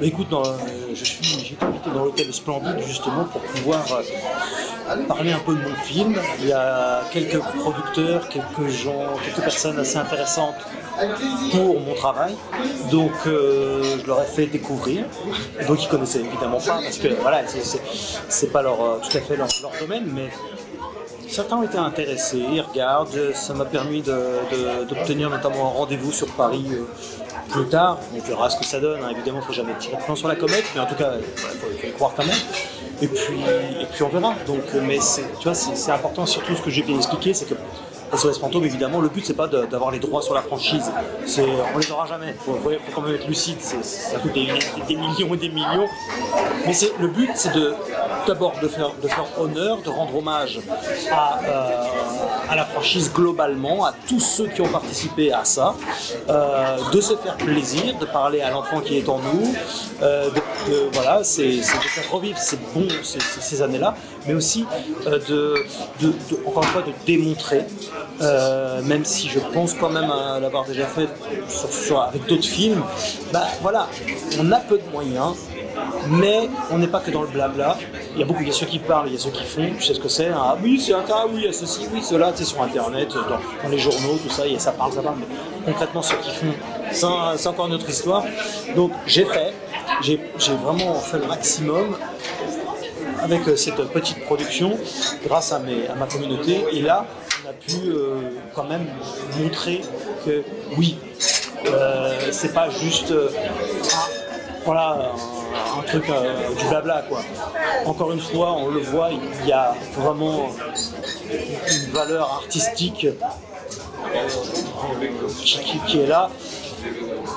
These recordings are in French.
Écoute, j'ai été invité dans l'hôtel Splendide justement pour pouvoir parler un peu de mon film. Il y a quelques producteurs, quelques gens, quelques personnes assez intéressantes pour mon travail. Donc je leur ai fait découvrir. Donc ils connaissaient évidemment pas parce que voilà, c'est pas tout à fait leur domaine, mais certains ont été intéressés, ils regardent. Ça m'a permis d'obtenir notamment un rendez-vous sur Paris plus tard. On verra ce que ça donne, hein. Évidemment, il ne faut jamais tirer de plan sur la comète, mais en tout cas, il faut y croire quand même. Et puis on verra. Donc, mais tu vois, c'est important, surtout ce que j'ai bien expliqué, c'est que SOS Fantôme, évidemment, le but c'est pas d'avoir les droits sur la franchise. On les aura jamais. Faut quand même être lucide. Ça coûte des millions et des millions. Mais le but c'est d'abord de faire honneur, de rendre hommage à la franchise globalement, à tous ceux qui ont participé à ça, de se faire plaisir, de parler à l'enfant qui est en nous, voilà, c'est de faire revivre ces années-là, mais aussi encore une fois de démontrer. Même si je pense quand même à l'avoir déjà fait avec d'autres films, bah voilà, on a peu de moyens, mais on n'est pas que dans le blabla. Il y a ceux qui parlent, il y a ceux qui font, tu sais ce que c'est, hein. Ah oui, c'est un cas, oui, il y a ceci, oui, cela, tu sais, sur internet, dans les journaux, tout ça, ça parle, mais concrètement, ceux qui font, c'est encore une autre histoire. Donc j'ai vraiment fait le maximum avec cette petite production, grâce à ma communauté, et là, on a pu quand même montrer que oui, c'est pas juste voilà, un truc du blabla, quoi. Encore une fois, on le voit, il y a vraiment une valeur artistique qui est là.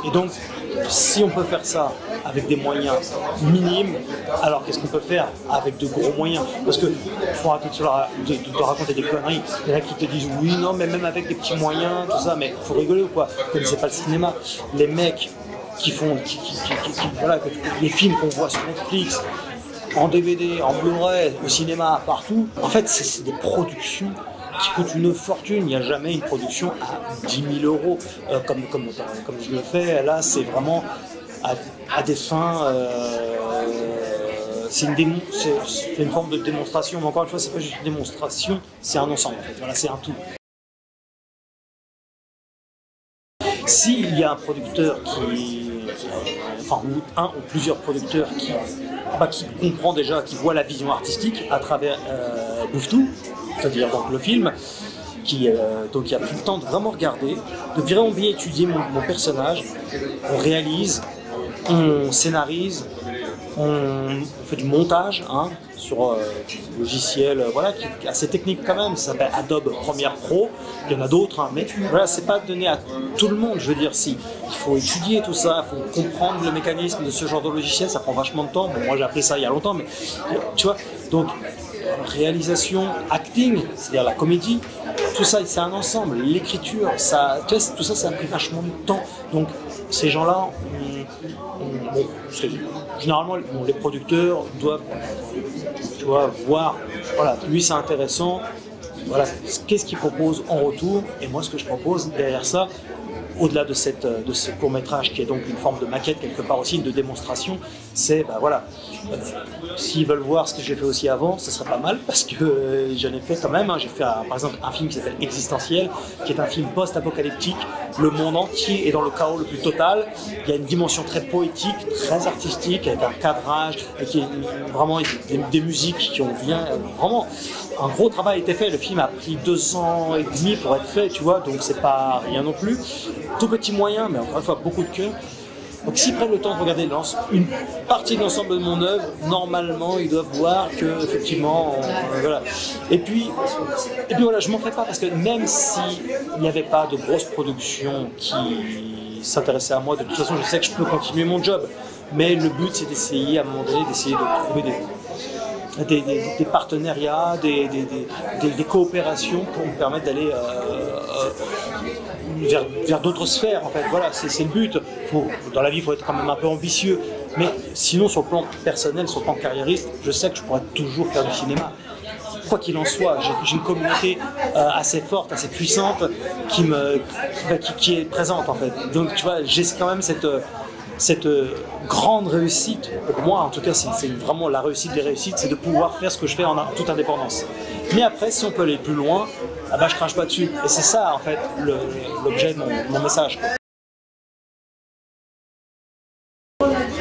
Et donc, si on peut faire ça avec des moyens minimes, alors qu'est-ce qu'on peut faire avec de gros moyens? Parce qu'il faut arrêter de raconter des conneries. Il y en a qui te disent oui, non, mais même avec des petits moyens, tout ça, mais il faut rigoler ou quoi? Vous connaissez pas le cinéma. Les mecs qui font voilà, les films qu'on voit sur Netflix, en DVD, en Blu-ray, au cinéma, partout, en fait, c'est des productions qui coûtent une fortune. Il n'y a jamais une production à 10 000 euros comme je le fais. Là, c'est vraiment à des fins. C'est une forme de démonstration, mais encore une fois, c'est pas juste une démonstration, c'est un ensemble en fait. Voilà, c'est un tout. S'il y a un producteur ou un ou plusieurs producteurs qui comprend déjà, qui voit la vision artistique à travers Bouffe-Tout, c'est-à-dire donc le film, donc il a pris le temps de vraiment regarder, de vraiment bien étudier mon personnage, on réalise, on scénarise, on fait du montage sur logiciel voilà, qui est assez technique quand même, ça s'appelle Adobe Premiere Pro, il y en a d'autres, mais voilà, c'est pas donné à tout le monde, je veux dire, il faut étudier tout ça, il faut comprendre le mécanisme de ce genre de logiciel, ça prend vachement de temps, bon, moi j'ai appris ça il y a longtemps, mais tu vois, donc réalisation, acting, c'est-à-dire la comédie, tout ça c'est un ensemble, l'écriture, tout ça ça a pris vachement de temps, donc ces gens-là, généralement les producteurs doivent voir, voilà, lui c'est intéressant, voilà, qu'est-ce qu'il propose en retour, et moi ce que je propose derrière ça, au-delà de ce court-métrage qui est donc une forme de maquette quelque part aussi, de démonstration, c'est voilà, s'ils veulent voir ce que j'ai fait aussi avant, ce serait pas mal parce que j'en ai fait quand même, j'ai fait par exemple un film qui s'appelle Existentiel, qui est un film post-apocalyptique, le monde entier est dans le chaos le plus total, il y a une dimension très poétique, très artistique, avec un cadrage, avec vraiment des musiques qui ont bien, vraiment, un gros travail a été fait, le film a pris 2 ans et demi pour être fait, tu vois, donc c'est pas rien non plus. Tout petit moyen, mais encore une fois, beaucoup de cœur. Donc s'ils prennent le temps de regarder une partie de l'ensemble de mon œuvre, normalement, ils doivent voir que, effectivement, voilà. Et puis voilà, je m'en fais pas, parce que même s'il n'y avait pas de grosses productions qui s'intéressaient à moi, de toute façon, je sais que je peux continuer mon job. Mais le but, c'est d'essayer, à un moment donné, d'essayer de trouver des partenariats, des coopérations pour me permettre d'aller vers d'autres sphères, en fait. Voilà, c'est le but. Dans la vie, il faut être quand même un peu ambitieux. Mais sinon, sur le plan personnel, sur le plan carriériste, je sais que je pourrais toujours faire du cinéma. Quoi qu'il en soit, j'ai une communauté assez forte, assez puissante, qui est présente, en fait. Donc, tu vois, j'ai quand même cette grande réussite, pour moi en tout cas, c'est vraiment la réussite des réussites, c'est de pouvoir faire ce que je fais en toute indépendance. Mais après, si on peut aller plus loin, ah bah, je crache pas dessus. Et c'est ça en fait l'objet de mon message.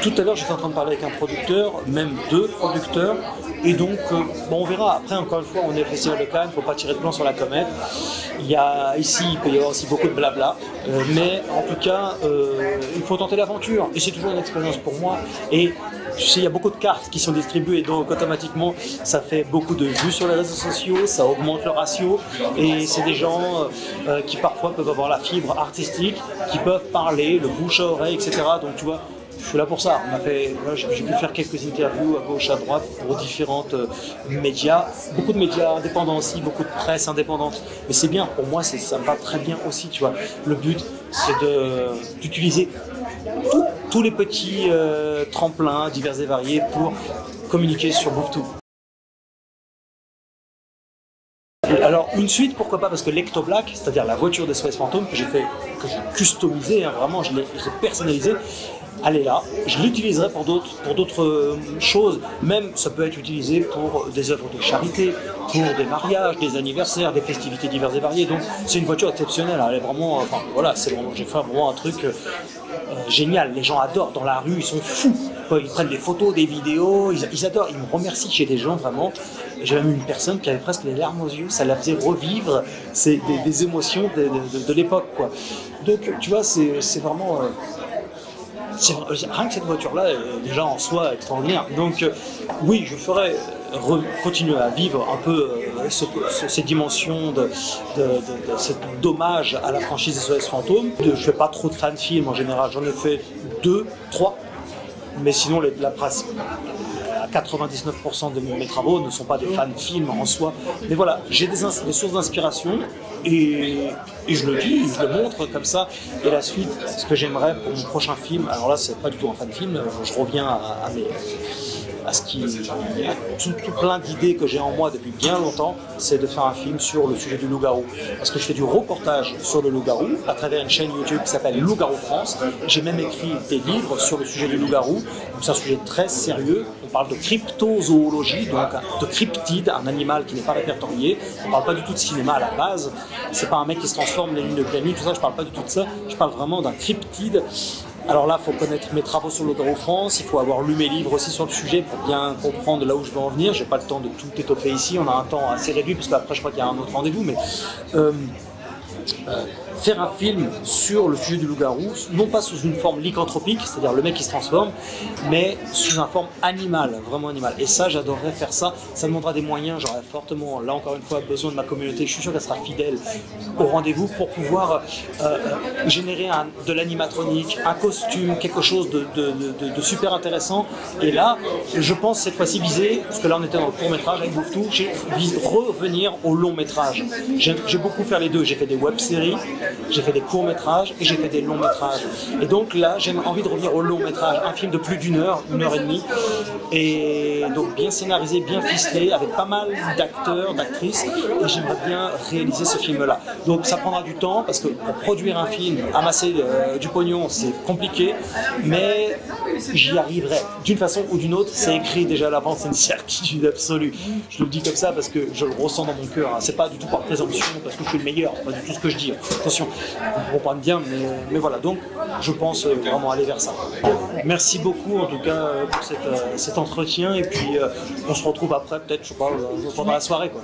Tout à l'heure, j'étais en train de parler avec un producteur, même 2 producteurs, et donc, bon, on verra. Après, encore une fois, on est au Festival de Cannes, il ne faut pas tirer de plan sur la comète. Ici, il peut y avoir aussi beaucoup de blabla, mais en tout cas, il faut tenter l'aventure, et c'est toujours une expérience pour moi. Et tu sais, il y a beaucoup de cartes qui sont distribuées, donc automatiquement, ça fait beaucoup de vues sur les réseaux sociaux, ça augmente le ratio, et c'est des gens qui parfois peuvent avoir la fibre artistique, qui peuvent parler, le bouche à oreille, etc. Donc, tu vois, je suis là pour ça. J'ai pu faire quelques interviews à gauche, à droite pour différents médias. Beaucoup de médias indépendants aussi, beaucoup de presse indépendante. Mais c'est bien, pour moi, ça me va très bien aussi, tu vois. Le but, c'est d'utiliser tous les petits tremplins divers et variés pour communiquer sur BoufFTou. Alors une suite, pourquoi pas, parce que l'Ectoblack, c'est-à-dire la voiture des SOS Fantômes que j'ai customisée, hein, vraiment, je l'ai personnalisée, elle est là. Je l'utiliserai pour d'autres choses, même ça peut être utilisé pour des œuvres de charité, pour des mariages, des anniversaires, des festivités diverses et variées. Donc c'est une voiture exceptionnelle, elle est vraiment, enfin voilà, j'ai fait vraiment un truc génial. Les gens adorent, dans la rue, ils sont fous. Ils prennent des photos, des vidéos, ils adorent, ils me remercient chez des gens vraiment. J'ai même une personne qui avait presque les larmes aux yeux, ça la faisait revivre des émotions de l'époque, quoi. Donc tu vois, c'est vraiment... rien que cette voiture-là est déjà en soi extraordinaire. Donc oui, je ferai continuer à vivre un peu ces dimensions de cet hommage à la franchise SOS Fantôme. Je ne fais pas trop de fan films en général, j'en ai fait 2, 3, mais sinon la presse, 99% de mes travaux ne sont pas des fan films en soi. Mais voilà, j'ai des sources d'inspiration et je le dis, je le montre comme ça. Et la suite, ce que j'aimerais pour mon prochain film, alors là c'est pas du tout un fan film, je reviens à tout plein d'idées que j'ai en moi depuis bien longtemps, c'est de faire un film sur le sujet du loup-garou. Parce que je fais du reportage sur le loup-garou à travers une chaîne YouTube qui s'appelle Loup-garou France. J'ai même écrit des livres sur le sujet du loup-garou. Donc c'est un sujet très sérieux. On parle de cryptozoologie, donc de cryptide, un animal qui n'est pas répertorié. On parle pas du tout de cinéma à la base. C'est pas un mec qui se transforme, les lignes de planning, tout ça, je parle pas du tout de ça. Je parle vraiment d'un cryptide. Alors là, il faut connaître mes travaux sur Loup-garou France, il faut avoir lu mes livres aussi sur le sujet pour bien comprendre là où je veux en venir. J'ai pas le temps de tout étoffer ici, on a un temps assez réduit parce qu'après je crois qu'il y a un autre rendez-vous, mais faire un film sur le sujet du loup-garou, non pas sous une forme lycanthropique, c'est-à-dire le mec qui se transforme, mais sous une forme animale, vraiment animale. Et ça, j'adorerais faire ça. Ça demandera des moyens, j'aurais fortement, là encore une fois, besoin de ma communauté. Je suis sûr qu'elle sera fidèle au rendez-vous pour pouvoir générer de l'animatronique, un costume, quelque chose de super intéressant. Et là, je pense cette fois-ci viser, parce que là on était dans le court-métrage avec BoufFTou, revenir au long-métrage. J'ai beaucoup fait les deux, j'ai fait des web-séries, j'ai fait des courts-métrages et j'ai fait des longs-métrages. Et donc là, j'ai envie de revenir au long-métrage, un film de plus d'1 heure, 1 heure et demie, et donc bien scénarisé, bien ficelé, avec pas mal d'acteurs, d'actrices, et j'aimerais bien réaliser ce film-là. Donc ça prendra du temps, parce que pour produire un film, amasser du pognon, c'est compliqué, mais j'y arriverai. D'une façon ou d'une autre, c'est écrit déjà à l'avance, c'est une certitude absolue. Je le dis comme ça parce que je le ressens dans mon cœur, hein. C'est pas du tout par présomption, parce que je suis le meilleur, c'est pas du tout ce que je dis. Attention, on comprend bien, mais voilà, donc je pense vraiment aller vers ça. Merci beaucoup en tout cas pour cet entretien, et puis on se retrouve après, peut-être, je sais pas, pendant la soirée, quoi.